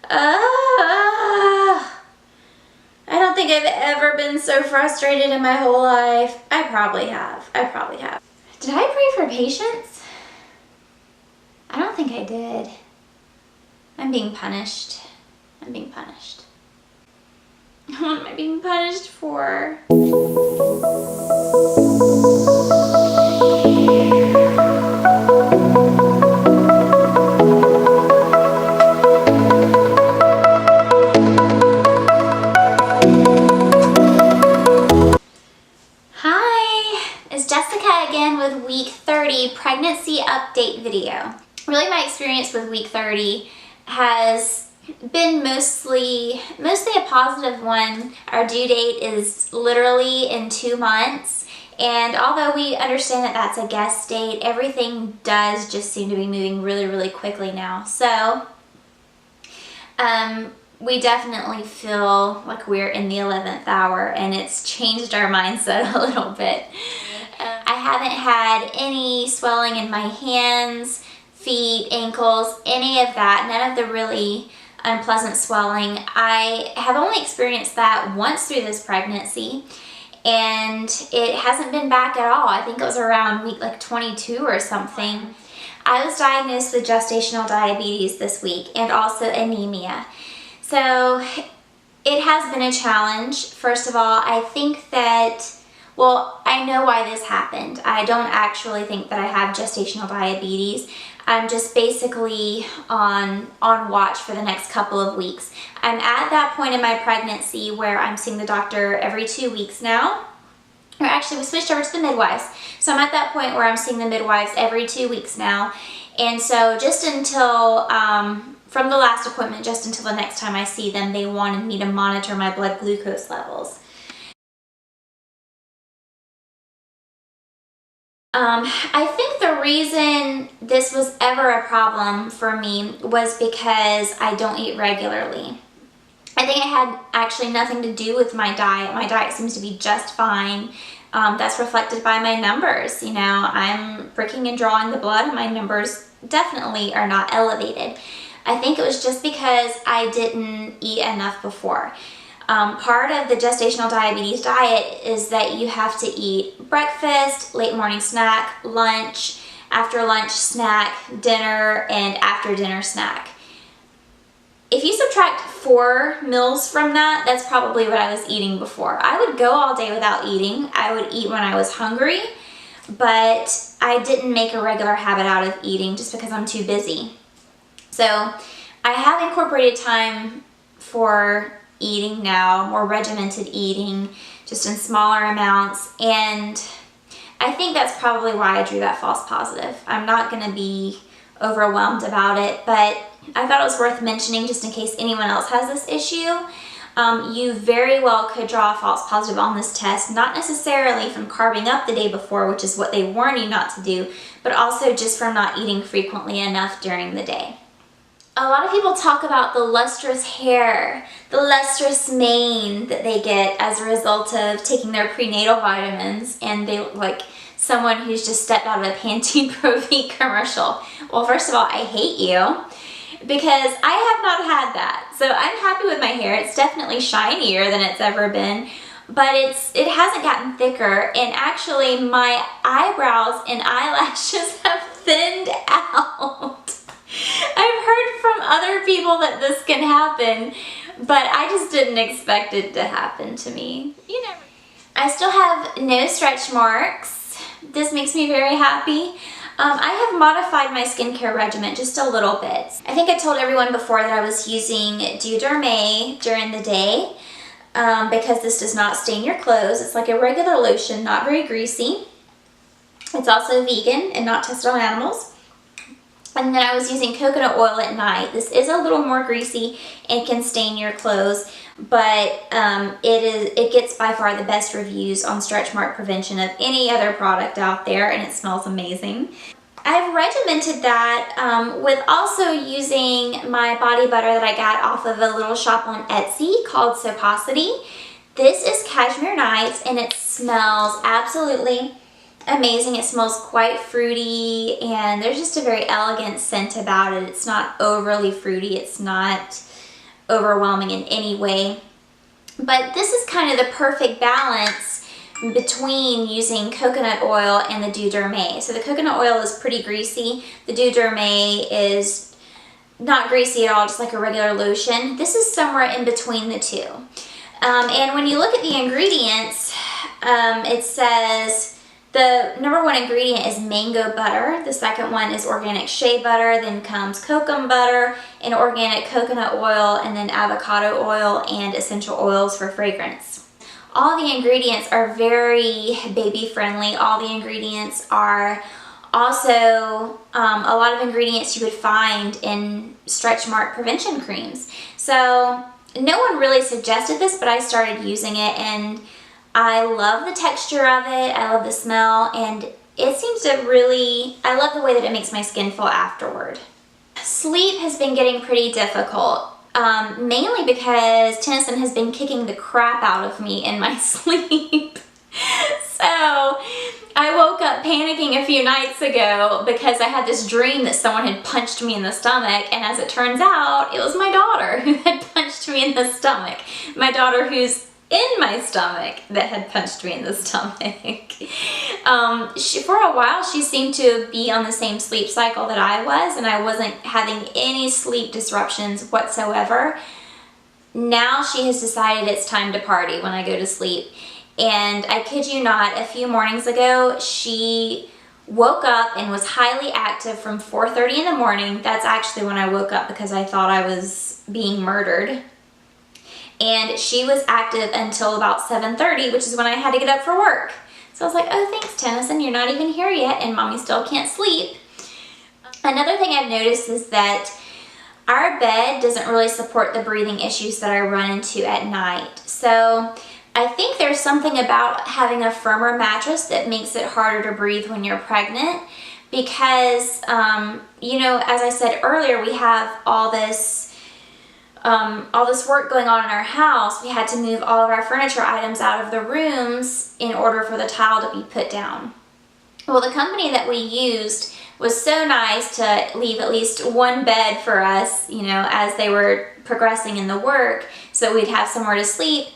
I don't think I've ever been so frustrated in my whole life. I probably have. Did I pray for patience? I don't think I did. I'm being punished. What am I being punished for? Hi, it's Jessica again with week 30 pregnancy update video. Really, my experience with week 30 has been mostly a positive one. Our due date is literally in 2 months, and although we understand that that's a guess date, everything does just seem to be moving really quickly now. So we definitely feel like we're in the 11th hour, and it's changed our mindset a little bit. I haven't had any swelling in my hands, feet, ankles, any of that, none of the really unpleasant swelling. I have only experienced that once through this pregnancy, and it hasn't been back at all. I think it was around week like 22 or something. I was diagnosed with gestational diabetes this week and also anemia. So it has been a challenge. First of all, I think that, well, I know why this happened. I don't actually think that I have gestational diabetes. I'm just basically on watch for the next couple of weeks. I'm at that point in my pregnancy where I'm seeing the doctor every 2 weeks now. Or actually, we switched over to the midwives. So I'm at that point where I'm seeing the midwives every 2 weeks now. And so just until, from the last appointment, just until the next time I see them, they wanted me to monitor my blood glucose levels. I think the reason this was ever a problem for me was because I don't eat regularly. I think it had actually nothing to do with my diet. My diet seems to be just fine. That's reflected by my numbers. You know, I'm pricking and drawing the blood, and my numbers definitely are not elevated. I think it was just because I didn't eat enough before. Part of the gestational diabetes diet is that you have to eat breakfast, late morning snack, lunch, after lunch snack, dinner, and after dinner snack. If you subtract 4 meals from that, that's probably what I was eating before. I would go all day without eating. I would eat when I was hungry, but I didn't make a regular habit out of eating just because I'm too busy. So I have incorporated time for eating now, more regimented eating, just in smaller amounts, and I think that's probably why I drew that false positive. I'm not going to be overwhelmed about it, but I thought it was worth mentioning just in case anyone else has this issue. You very well could draw a false positive on this test, not necessarily from carbing up the day before, which is what they warn you not to do, but also just from not eating frequently enough during the day. A lot of people talk about the lustrous hair, the lustrous mane that they get as a result of taking their prenatal vitamins, and they look like someone who's just stepped out of a Pantene Pro-V commercial. Well, first of all, I hate you because I have not had that. So I'm happy with my hair. It's definitely shinier than it's ever been, but it hasn't gotten thicker, and actually my eyebrows and eyelashes have thinned out. I've heard from other people that this can happen, but I just didn't expect it to happen to me. You never. I still have no stretch marks. This makes me very happy. I have modified my skincare regimen just a little bit. I think I told everyone before that I was using Deux Derme during the day because this does not stain your clothes. It's like a regular lotion, not very greasy. It's also vegan and not tested on animals. And then I was using coconut oil at night. This is a little more greasy and can stain your clothes, but it gets by far the best reviews on stretch mark prevention of any other product out there, and it smells amazing. I've regimented that with also using my body butter that I got off of a little shop on Etsy called Soposity. This is Cashmere Nights, and it smells absolutely amazing. It smells quite fruity, and there's just a very elegant scent about it. It's not overly fruity. It's not overwhelming in any way. But this is kind of the perfect balance between using coconut oil and the Deux Derme. So the coconut oil is pretty greasy. The Deux Derme is not greasy at all, just like a regular lotion. This is somewhere in between the two. And when you look at the ingredients, it says the #1 ingredient is mango butter. The second one is organic shea butter. Then comes kokum butter and organic coconut oil, and then avocado oil and essential oils for fragrance. All the ingredients are very baby friendly. All the ingredients are also a lot of ingredients you would find in stretch mark prevention creams. So no one really suggested this, but I started using it and I love the texture of it. I love the smell, and it seems to really, I love the way that it makes my skin feel afterward. Sleep has been getting pretty difficult, mainly because Tennyson has been kicking the crap out of me in my sleep. So I woke up panicking a few nights ago because I had this dream that someone had punched me in the stomach, and as it turns out, it was my daughter who had punched me in the stomach. My daughter who's in my stomach that had punched me in the stomach. For a while, she seemed to be on the same sleep cycle that I was, and I wasn't having any sleep disruptions whatsoever. Now she has decided it's time to party when I go to sleep. And I kid you not, a few mornings ago, she woke up and was highly active from 4:30 in the morning. That's actually when I woke up because I thought I was being murdered. And she was active until about 7:30, which is when I had to get up for work. So I was like, oh, thanks, Tennyson, you're not even here yet, and Mommy still can't sleep. Another thing I've noticed is that our bed doesn't really support the breathing issues that I run into at night. So I think there's something about having a firmer mattress that makes it harder to breathe when you're pregnant because, you know, as I said earlier, we have all this work going on in our house. We had to move all of our furniture items out of the rooms in order for the tile to be put down. Well, the company that we used was so nice to leave at least one bed for us, you know, as they were progressing in the work, so we'd have somewhere to sleep.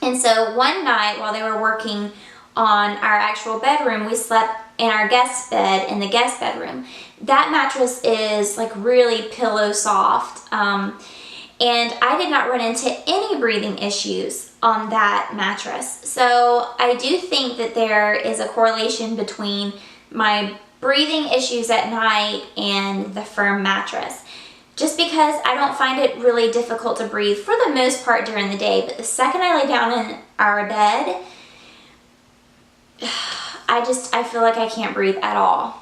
And so one night while they were working on our actual bedroom, we slept in our guest bed in the guest bedroom. That mattress is like really pillow soft. And I did not run into any breathing issues on that mattress. So I do think that there is a correlation between my breathing issues at night and the firm mattress. Just because I don't find it really difficult to breathe for the most part during the day, but the second I lay down in our bed, I feel like I can't breathe at all.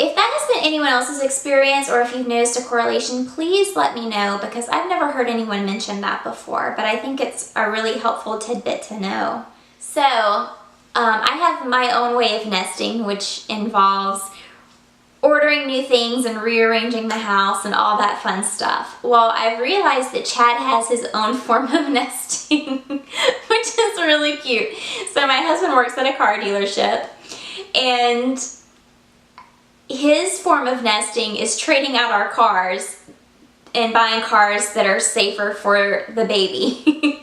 If that has been anyone else's experience, or if you've noticed a correlation, please let me know, because I've never heard anyone mention that before, but I think it's a really helpful tidbit to know. So, I have my own way of nesting, which involves ordering new things and rearranging the house and all that fun stuff. Well, I've realized that Chad has his own form of nesting, which is really cute. So my husband works at a car dealership, and his form of nesting is trading out our cars and buying cars that are safer for the baby.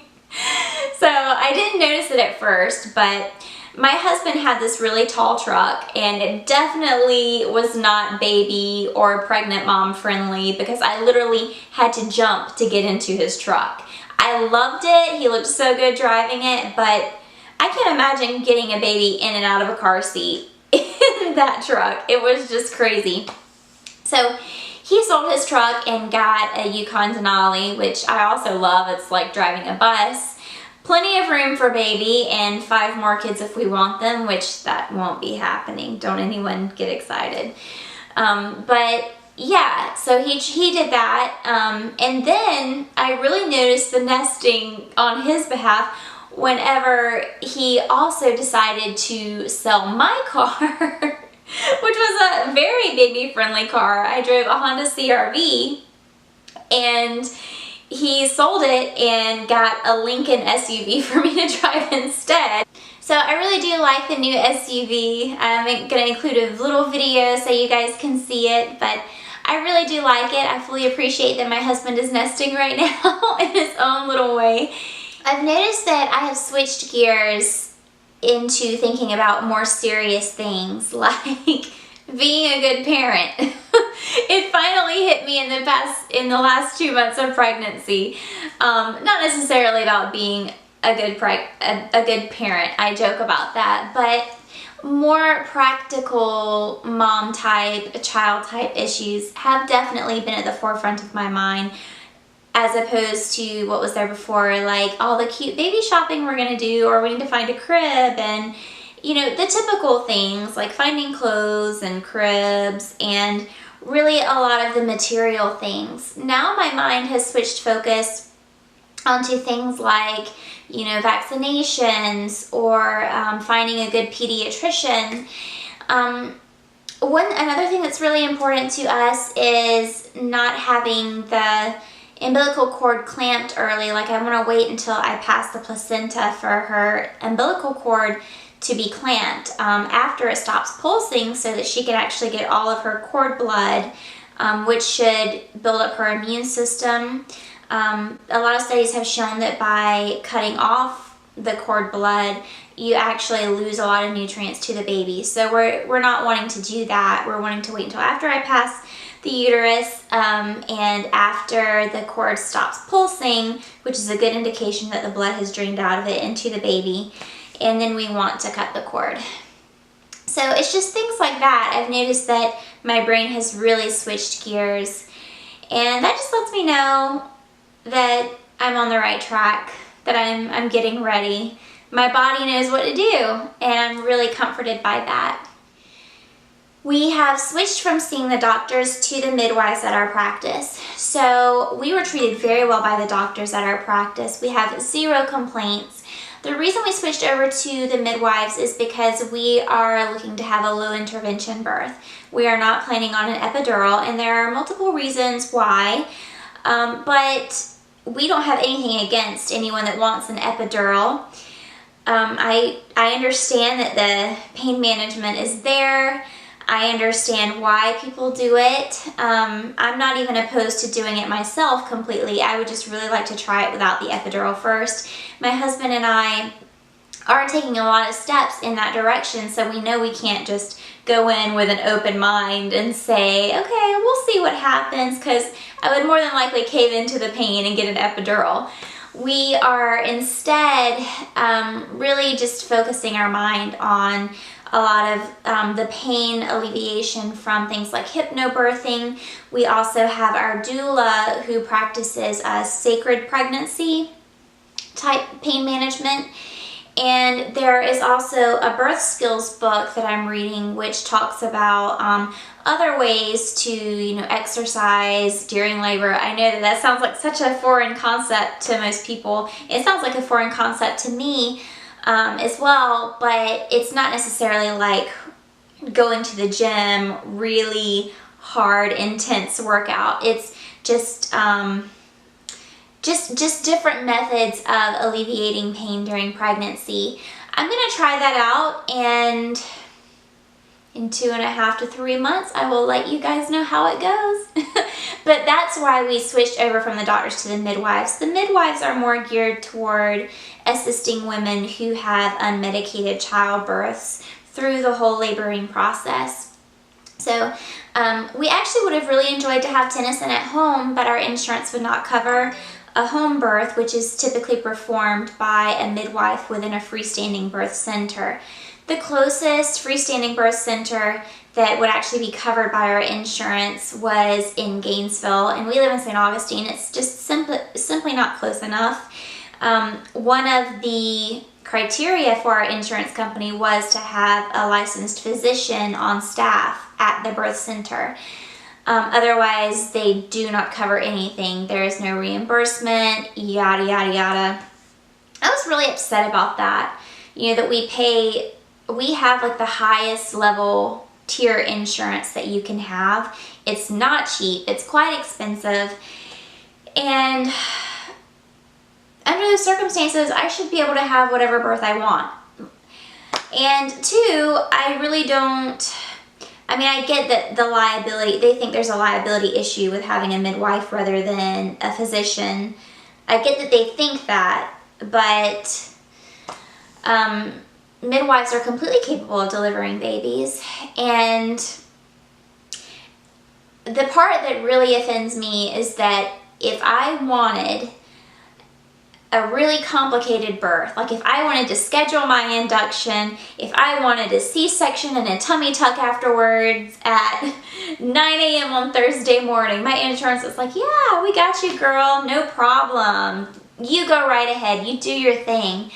So I didn't notice it at first, but my husband had this really tall truck, and it definitely was not baby or pregnant mom friendly because I literally had to jump to get into his truck. I loved it. He looked so good driving it, but I can't imagine getting a baby in and out of a car seat in that truck. It was just crazy. So he sold his truck and got a Yukon Denali, which I also love. It's like driving a bus. Plenty of room for baby and 5 more kids if we want them, which that won't be happening. Don't anyone get excited. But yeah, so he did that. And then I really noticed the nesting on his behalf whenever he also decided to sell my car, which was a very baby-friendly car. I drove a Honda CR-V, and he sold it and got a Lincoln SUV for me to drive instead. So I really do like the new SUV. I'm going to include a little video so you guys can see it, but I really do like it. I fully appreciate that my husband is nesting right now in his own little way. I've noticed that I have switched gears into thinking about more serious things like being a good parent. It finally hit me in the last 2 months of pregnancy. Not necessarily about being a good parent. I joke about that, but more practical mom type, child type issues have definitely been at the forefront of my mind, as opposed to what was there before, like all the cute baby shopping we're gonna do, or we need to find a crib, and you know, the typical things like finding clothes and cribs and really a lot of the material things. Now my mind has switched focus onto things like, you know, vaccinations or finding a good pediatrician. Another thing that's really important to us is not having the umbilical cord clamped early. Like, I want to wait until I pass the placenta for her umbilical cord to be clamped after it stops pulsing, so that she can actually get all of her cord blood, which should build up her immune system. A lot of studies have shown that by cutting off the cord blood, you actually lose a lot of nutrients to the baby. So we're not wanting to do that. We're wanting to wait until after I pass the uterus and after the cord stops pulsing, which is a good indication that the blood has drained out of it into the baby. And then we want to cut the cord. So it's just things like that. I've noticed that my brain has really switched gears, and that just lets me know that I'm on the right track, that I'm getting ready. My body knows what to do, and I'm really comforted by that. We have switched from seeing the doctors to the midwives at our practice. So we were treated very well by the doctors at our practice. We have 0 complaints. The reason we switched over to the midwives is because we are looking to have a low intervention birth. We are not planning on an epidural, and there are multiple reasons why, but we don't have anything against anyone that wants an epidural. I understand that the pain management is there. I understand why people do it. I'm not even opposed to doing it myself completely. I would just really like to try it without the epidural first. My husband and I are taking a lot of steps in that direction, so we know we can't just go in with an open mind and say, okay, we'll see what happens, because I would more than likely cave into the pain and get an epidural. We are instead really just focusing our mind on a lot of the pain alleviation from things like hypnobirthing. We also have our doula, who practices sacred pregnancy type pain management. And there is also a birth skills book that I'm reading, which talks about other ways to, you know, exercise during labor. I know that sounds like such a foreign concept to most people. It sounds like a foreign concept to me as well, but it's not necessarily like going to the gym, really hard, intense workout. It's just different methods of alleviating pain during pregnancy. I'm gonna try that out, and in 2.5 to 3 months, I will let you guys know how it goes. But that's why we switched over from the doctors to the midwives. The midwives are more geared toward assisting women who have unmedicated childbirths through the whole laboring process. So we actually would have really enjoyed to have Tennyson at home, but our insurance would not cover a home birth, which is typically performed by a midwife within a freestanding birth center. The closest freestanding birth center that would actually be covered by our insurance was in Gainesville, and we live in St. Augustine. It's just simply not close enough. One of the criteria for our insurance company was to have a licensed physician on staff at the birth center. Otherwise, they do not cover anything. There is no reimbursement, yada, yada, yada. I was really upset about that. You know, that we have like the highest level tier insurance that you can have. It's not cheap. It's quite expensive. And under those circumstances, I should be able to have whatever birth I want. And 2, I really don't I mean, I get that the liability, they think there's a liability issue with having a midwife rather than a physician. I get that they think that, but midwives are completely capable of delivering babies. And the part that really offends me is that if I wanted a really complicated birth, like if I wanted to schedule my induction, if I wanted a C-section and a tummy tuck afterwards at 9 a.m. on Thursday morning, my insurance was like, yeah, we got you, girl, no problem. You go right ahead, you do your thing.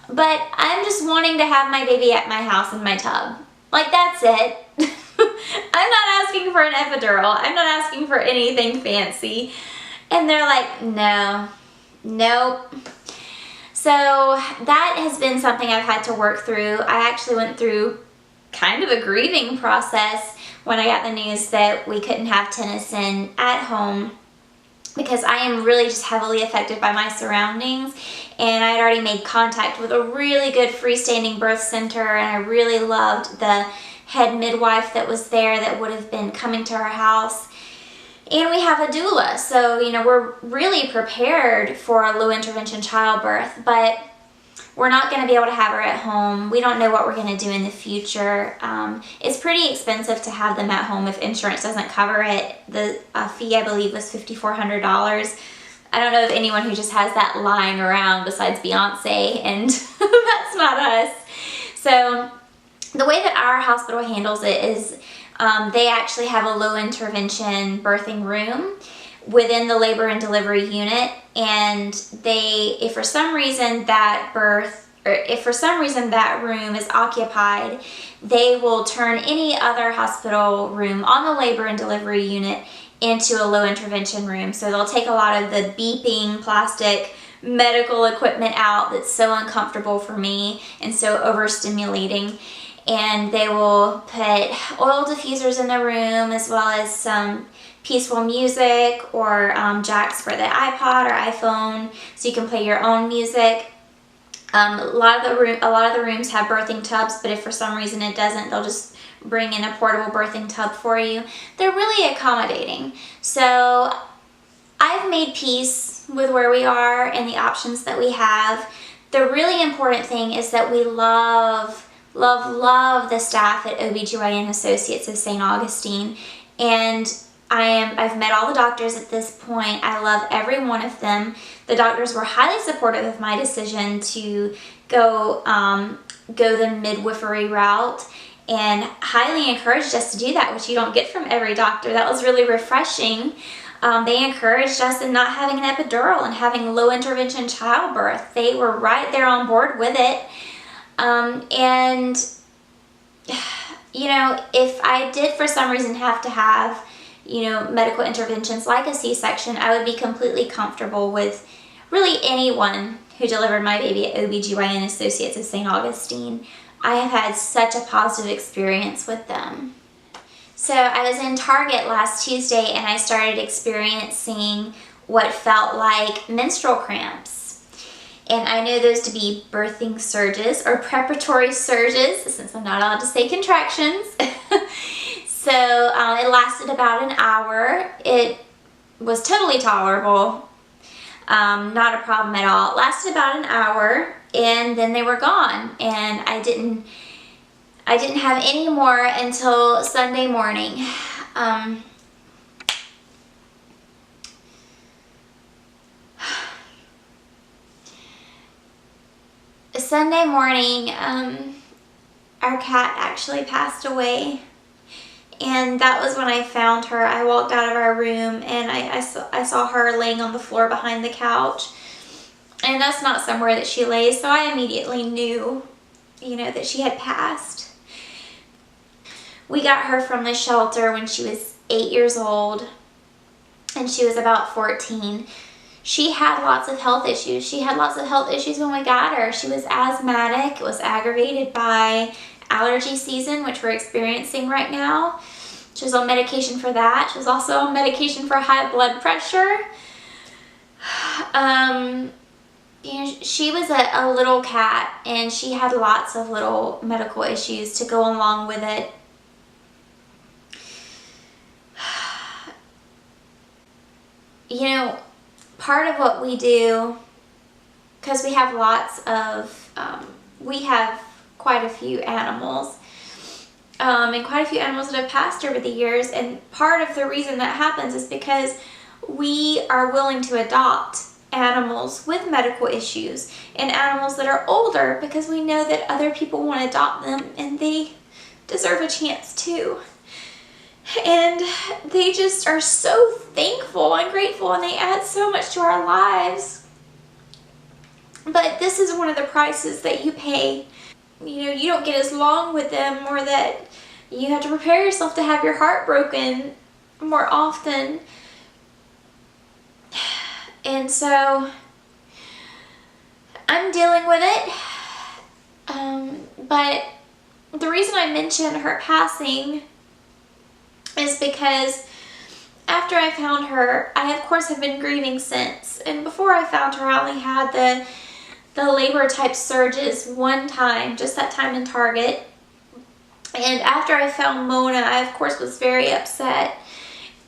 But I'm just wanting to have my baby at my house in my tub. Like, that's it. I'm not asking for an epidural. I'm not asking for anything fancy. And they're like, no. Nope. So that has been something I've had to work through. I actually went through kind of a grieving process when I got the news that we couldn't have Tennyson at home, because I am really just heavily affected by my surroundings, and I had already made contact with a really good freestanding birth center, and I really loved the head midwife that was there that would have been coming to our house. And we have a doula, so, you know, we're really prepared for a low intervention childbirth, but we're not going to be able to have her at home. We don't know what we're going to do in the future. It's pretty expensive to have them at home if insurance doesn't cover it. The fee, I believe, was $5,400. I don't know of anyone who just has that lying around besides Beyonce, and that's not us. So the way that our hospital handles it is they actually have a low intervention birthing room within the labor and delivery unit, and if for some reason that room is occupied, they will turn any other hospital room on the labor and delivery unit into a low intervention room. So they'll take a lot of the beeping plastic medical equipment out that's so uncomfortable for me and so overstimulating. And they will put oil diffusers in the room, as well as some peaceful music or jacks for the iPod or iPhone, so you can play your own music. A lot of the rooms have birthing tubs, but if for some reason it doesn't, they'll just bring in a portable birthing tub for you. They're really accommodating. So I've made peace with where we are and the options that we have. The really important thing is that we love the staff at OB/GYN Associates of St. Augustine, and I've met all the doctors at this point. I love every one of them. The doctors were highly supportive of my decision to go the midwifery route, and highly encouraged us to do that, which you don't get from every doctor. That was really refreshing. They encouraged us in not having an epidural and having low intervention childbirth. They were right there on board with it. And, you know, if I did for some reason have to have, you know, medical interventions like a C-section, I would be completely comfortable with really anyone who delivered my baby at OB/GYN Associates of St. Augustine. I have had such a positive experience with them. So I was in Target last Tuesday and I started experiencing what felt like menstrual cramps. And I know those to be birthing surges or preparatory surges, since I'm not allowed to say contractions. So it lasted about an hour. It was totally tolerable, not a problem at all. It lasted about an hour, and then they were gone. And I didn't have any more until Sunday morning. Sunday morning, our cat actually passed away, and that was when I found her. I walked out of our room and I saw her laying on the floor behind the couch, and that's not somewhere that she lays, so I immediately knew, you know, that she had passed. We got her from the shelter when she was 8 years old, and she was about 14. She had lots of health issues. She had lots of health issues when we got her. She was asthmatic. It was aggravated by allergy season, which we're experiencing right now. She was on medication for that. She was also on medication for high blood pressure. You know, she was a little cat, and she had lots of little medical issues to go along with it. you know, part of what we do, because we have lots of, we have quite a few animals, and quite a few animals that have passed over the years, and part of the reason that happens is because we are willing to adopt animals with medical issues and animals that are older because we know that other people want to adopt them and they deserve a chance too. And they just are so thankful and grateful, and they add so much to our lives. But this is one of the prices that you pay. You know, you don't get as long with them, or that you have to prepare yourself to have your heart broken more often. And so I'm dealing with it. But the reason I mention her passing is because after I found her, I of course have been grieving since. And before I found her, I only had the labor type surges one time, just that time in Target. And after I found Mona, I of course was very upset.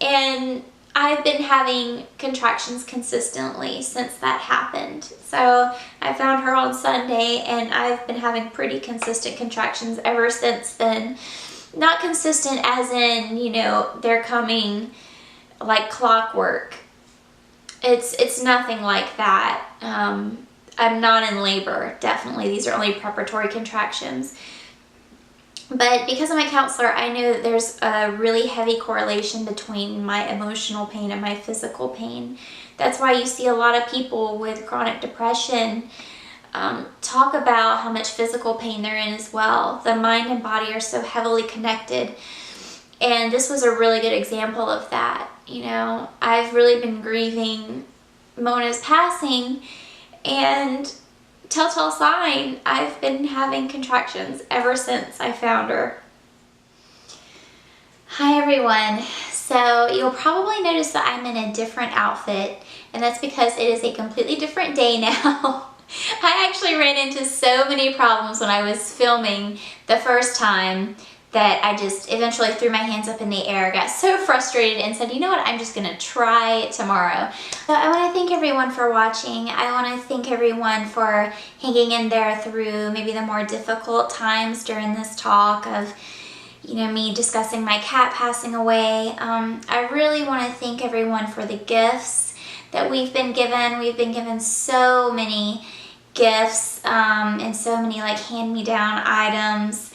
And I've been having contractions consistently since that happened. So I found her on Sunday, and I've been having pretty consistent contractions ever since then. Not consistent as in, you know, they're coming like clockwork. It's nothing like that. I'm not in labor, definitely. These are only preparatory contractions. But because of my counselor, I know that there's a really heavy correlation between my emotional pain and my physical pain. That's why you see a lot of people with chronic depression talk about how much physical pain they're in as well. The mind and body are so heavily connected. And this was a really good example of that. You know, I've really been grieving Mona's passing, and telltale sign, I've been having contractions ever since I found her. Hi everyone. So you'll probably notice that I'm in a different outfit, and that's because it is a completely different day now. I actually ran into so many problems when I was filming the first time that I just eventually threw my hands up in the air, got so frustrated, and said, you know what, I'm just gonna try it tomorrow. So I wanna thank everyone for watching. I wanna thank everyone for hanging in there through maybe the more difficult times during this talk of, you know, me discussing my cat passing away. I really wanna thank everyone for the gifts that we've been given. We've been given so many gifts and so many like hand-me-down items.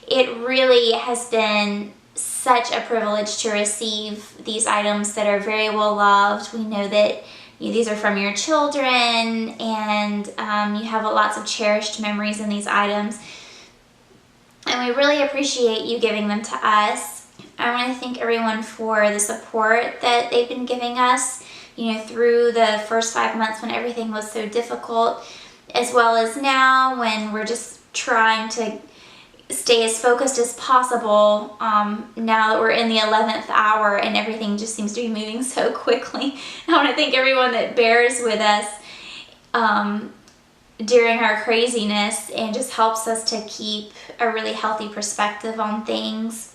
It really has been such a privilege to receive these items that are very well loved. We know that these are from your children, and you have lots of cherished memories in these items. And we really appreciate you giving them to us. I want to thank everyone for the support that they've been giving us, you know, through the first 5 months when everything was so difficult, as well as now when we're just trying to stay as focused as possible now that we're in the 11th hour and everything just seems to be moving so quickly. I want to thank everyone that bears with us during our craziness and just helps us to keep a really healthy perspective on things.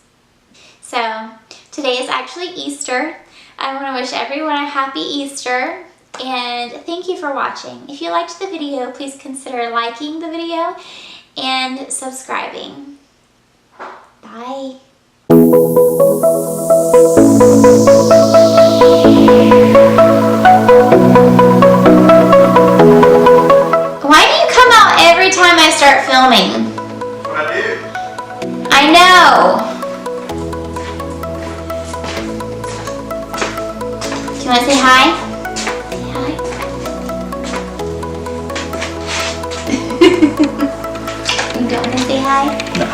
So today is actually Easter. I want to wish everyone a happy Easter, and thank you for watching. If you liked the video, please consider liking the video and subscribing. Bye. Why do you come out every time I start filming? That's what I do. I know. Do you want to say hi? Say hi. You don't want to say hi? No.